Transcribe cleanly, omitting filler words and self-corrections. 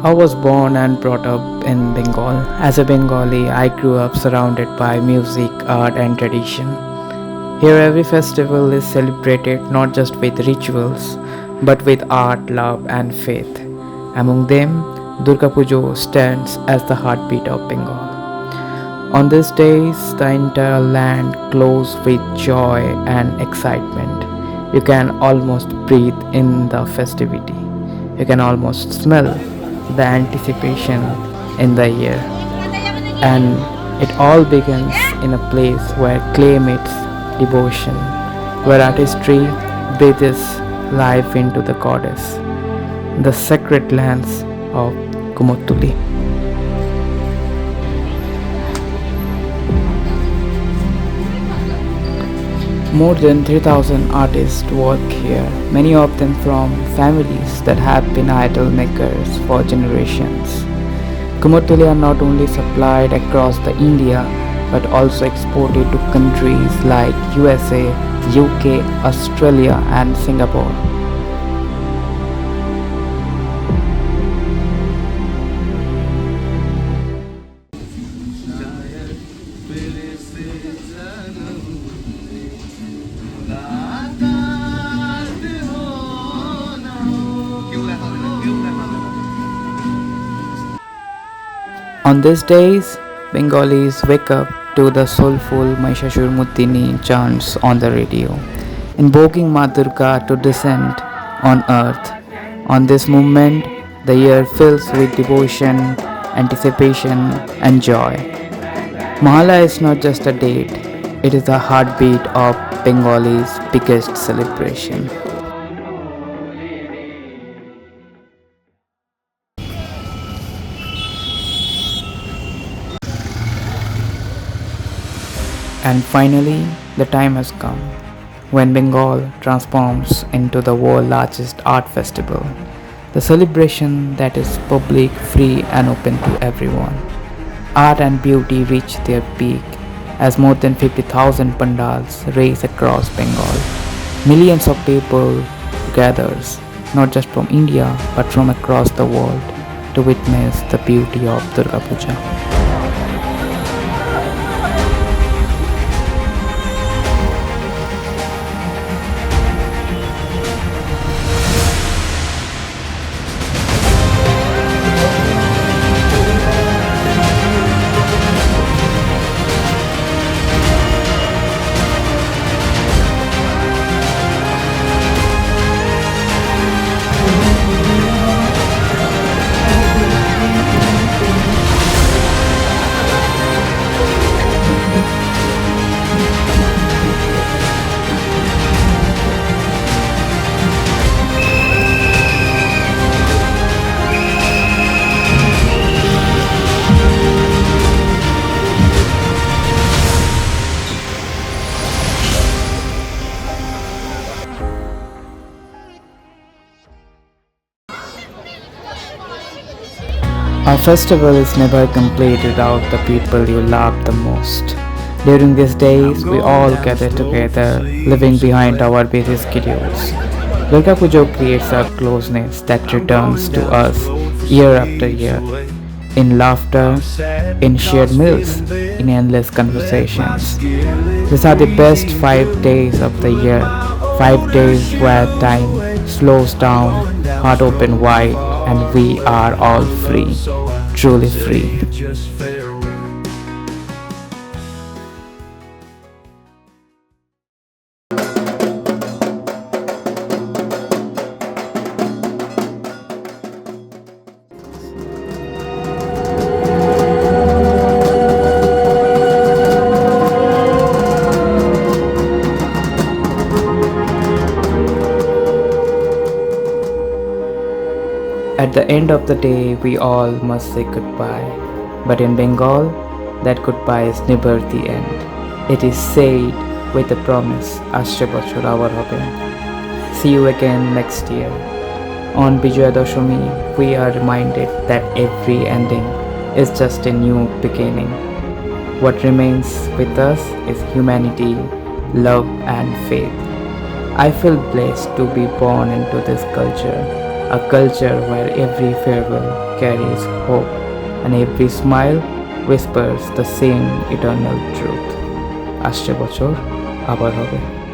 I was born and brought up in Bengal. As a Bengali, I grew up surrounded by music, art, and tradition. Here, every festival is celebrated not just with rituals, but with art, love, and faith. Among them, Durga Puja stands as the heartbeat of Bengal. On these days, the entire land glows with joy and excitement. You can almost breathe in the festivity. You can almost smell the anticipation in the air. And it all begins in a place where clay meets devotion, where artistry breathes life into the goddess, the sacred lands of Kumartuli. More than 3,000 artists work here, many of them from families that have been idol makers for generations. Kumartuli are not only supplied across the India but also exported to countries like USA, UK, Australia and Singapore. On these days, Bengalis wake up to the soulful Mahishasur Mutini chants on the radio, invoking Ma Durga to descend on earth. On this moment, the year fills with devotion, anticipation, and joy. Mahala is not just a date, it is the heartbeat of Bengalis' biggest celebration. And finally, the time has come when Bengal transforms into the world's largest art festival, the celebration that is public, free, and open to everyone. Art and beauty reach their peak as more than 50,000 pandals race across Bengal. Millions of people gathers, not just from India but from across the world, to witness the beauty of Durga Puja. A festival is never complete without the people you love the most. During these days, we all gather together, living behind our busy schedules. Durga Puja creates a closeness that returns to us year after year, in laughter, in shared meals, in endless conversations. These are the best 5 days of the year, 5 days where time slows down, heart open wide, and we are all free, truly free. At the end of the day, we all must say goodbye. But in Bengal, that goodbye is never the end. It is said with the promise, আসছে বছর আবার হবে. See you again next year. On Bijoya Dashami, we are reminded that every ending is just a new beginning. What remains with us is humanity, love, and faith. I feel blessed to be born into this culture A culture where every farewell carries hope and every smile whispers the same eternal truth. আসছে বছর আবার হবে।